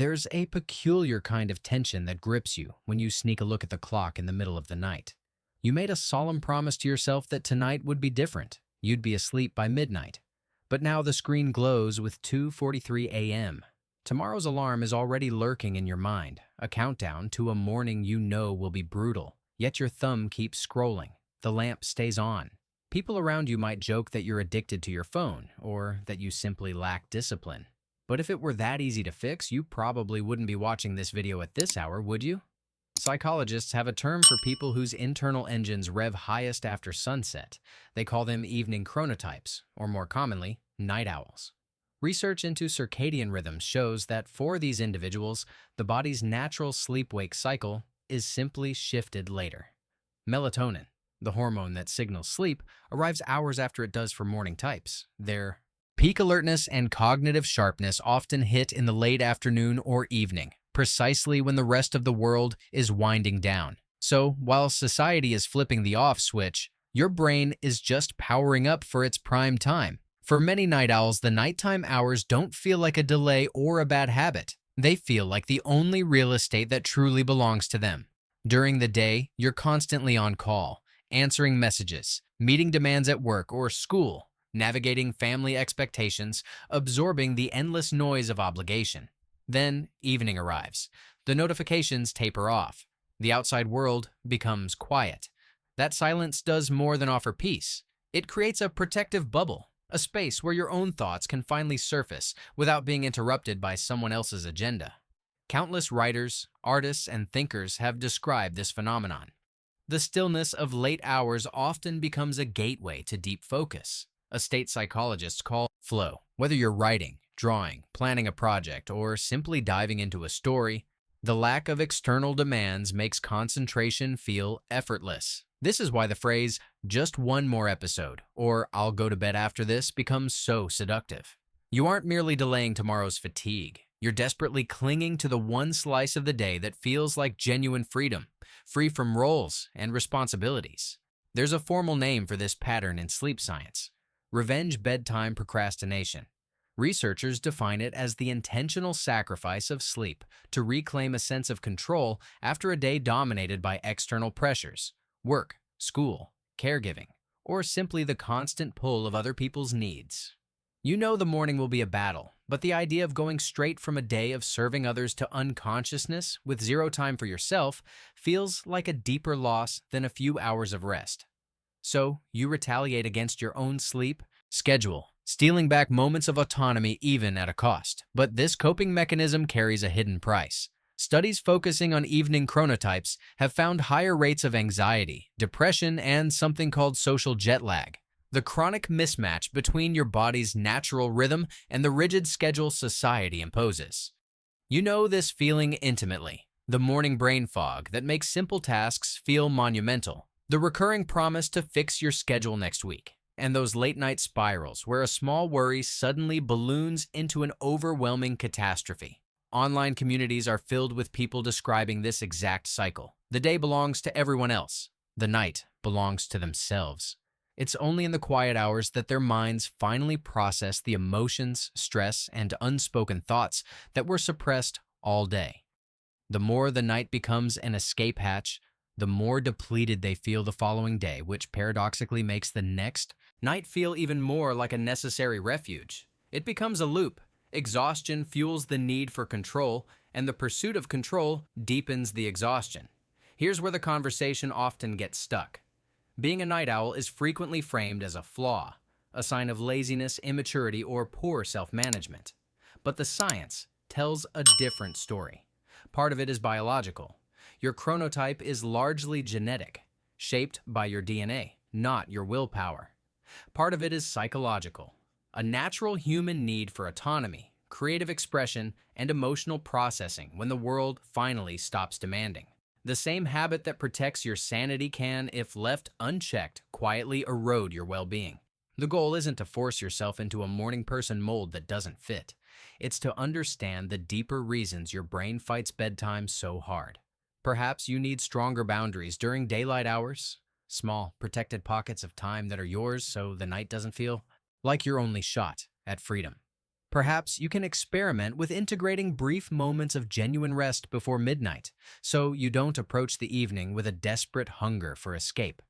There's a peculiar kind of tension that grips you when you sneak a look at the clock in the middle of the night. You made a solemn promise to yourself that tonight would be different. You'd be asleep by midnight. But now the screen glows with 2:43 a.m. Tomorrow's alarm is already lurking in your mind, a countdown to a morning you know will be brutal. Yet your thumb keeps scrolling. The lamp stays on. People around you might joke that you're addicted to your phone or that you simply lack discipline. But if it were that easy to fix, you probably wouldn't be watching this video at this hour, would you? Psychologists have a term for people whose internal engines rev highest after sunset. They call them evening chronotypes, or more commonly, night owls. Research into circadian rhythms shows that for these individuals, the body's natural sleep-wake cycle is simply shifted later. Melatonin, the hormone that signals sleep, arrives hours after it does for morning types. Their peak alertness and cognitive sharpness often hit in the late afternoon or evening, precisely when the rest of the world is winding down. So, while society is flipping the off switch, your brain is just powering up for its prime time. For many night owls, the nighttime hours don't feel like a delay or a bad habit. They feel like the only real estate that truly belongs to them. During the day, you're constantly on call, answering messages, meeting demands at work or school, navigating family expectations, absorbing the endless noise of obligation. Then, evening arrives. The notifications taper off. The outside world becomes quiet. That silence does more than offer peace. It creates a protective bubble, a space where your own thoughts can finally surface without being interrupted by someone else's agenda. Countless writers, artists, and thinkers have described this phenomenon. The stillness of late hours often becomes a gateway to deep focus, a state psychologists call flow. Whether you're writing, drawing, planning a project, or simply diving into a story, the lack of external demands makes concentration feel effortless. This is why the phrase, "just one more episode," or "I'll go to bed after this," becomes so seductive. You aren't merely delaying tomorrow's fatigue. You're desperately clinging to the one slice of the day that feels like genuine freedom, free from roles and responsibilities. There's a formal name for this pattern in sleep science: revenge bedtime procrastination. Researchers define it as the intentional sacrifice of sleep to reclaim a sense of control after a day dominated by external pressures, work, school, caregiving, or simply the constant pull of other people's needs. You know the morning will be a battle, but the idea of going straight from a day of serving others to unconsciousness with zero time for yourself feels like a deeper loss than a few hours of rest. So, you retaliate against your own sleep schedule, stealing back moments of autonomy even at a cost. But this coping mechanism carries a hidden price. Studies focusing on evening chronotypes have found higher rates of anxiety, depression, and something called social jet lag, the chronic mismatch between your body's natural rhythm and the rigid schedule society imposes. You know this feeling intimately, the morning brain fog that makes simple tasks feel monumental, the recurring promise to fix your schedule next week, and those late-night spirals where a small worry suddenly balloons into an overwhelming catastrophe. Online communities are filled with people describing this exact cycle. The day belongs to everyone else. The night belongs to themselves. It's only in the quiet hours that their minds finally process the emotions, stress, and unspoken thoughts that were suppressed all day. The more the night becomes an escape hatch, the more depleted they feel the following day, which paradoxically makes the next night feel even more like a necessary refuge. It becomes a loop. Exhaustion fuels the need for control, and the pursuit of control deepens the exhaustion. Here's where the conversation often gets stuck. Being a night owl is frequently framed as a flaw, a sign of laziness, immaturity, or poor self-management. But the science tells a different story. Part of it is biological. Your chronotype is largely genetic, shaped by your DNA, not your willpower. Part of it is psychological, a natural human need for autonomy, creative expression, and emotional processing when the world finally stops demanding. The same habit that protects your sanity can, if left unchecked, quietly erode your well-being. The goal isn't to force yourself into a morning person mold that doesn't fit. It's to understand the deeper reasons your brain fights bedtime so hard. Perhaps you need stronger boundaries during daylight hours, small, protected pockets of time that are yours so the night doesn't feel like your only shot at freedom. Perhaps you can experiment with integrating brief moments of genuine rest before midnight, so you don't approach the evening with a desperate hunger for escape.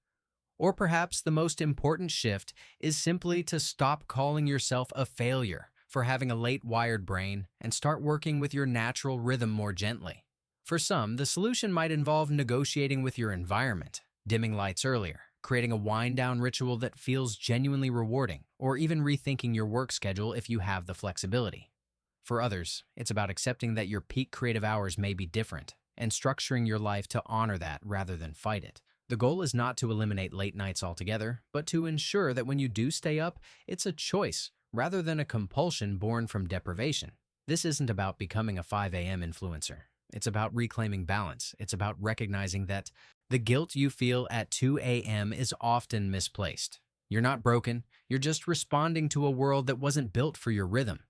Or perhaps the most important shift is simply to stop calling yourself a failure for having a late-wired brain and start working with your natural rhythm more gently. For some, the solution might involve negotiating with your environment, dimming lights earlier, creating a wind-down ritual that feels genuinely rewarding, or even rethinking your work schedule if you have the flexibility. For others, it's about accepting that your peak creative hours may be different and structuring your life to honor that rather than fight it. The goal is not to eliminate late nights altogether, but to ensure that when you do stay up, it's a choice rather than a compulsion born from deprivation. This isn't about becoming a 5 a.m. influencer. It's about reclaiming balance. It's about recognizing that the guilt you feel at 2 a.m. is often misplaced. You're not broken. You're just responding to a world that wasn't built for your rhythm.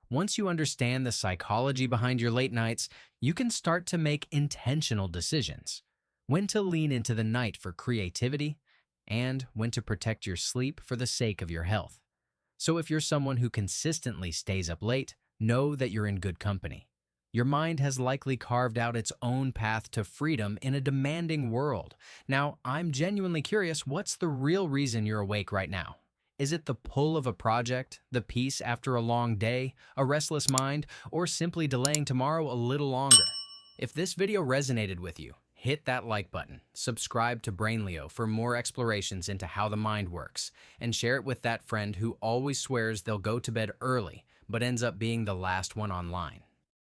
Once you understand the psychology behind your late nights, you can start to make intentional decisions. When to lean into the night for creativity, and when to protect your sleep for the sake of your health. So if you're someone who consistently stays up late, know that you're in good company. Your mind has likely carved out its own path to freedom in a demanding world. Now, I'm genuinely curious, what's the real reason you're awake right now? Is it the pull of a project, the peace after a long day, a restless mind, or simply delaying tomorrow a little longer? If this video resonated with you, hit that like button, subscribe to Brainliyo for more explorations into how the mind works, and share it with that friend who always swears they'll go to bed early but ends up being the last one online.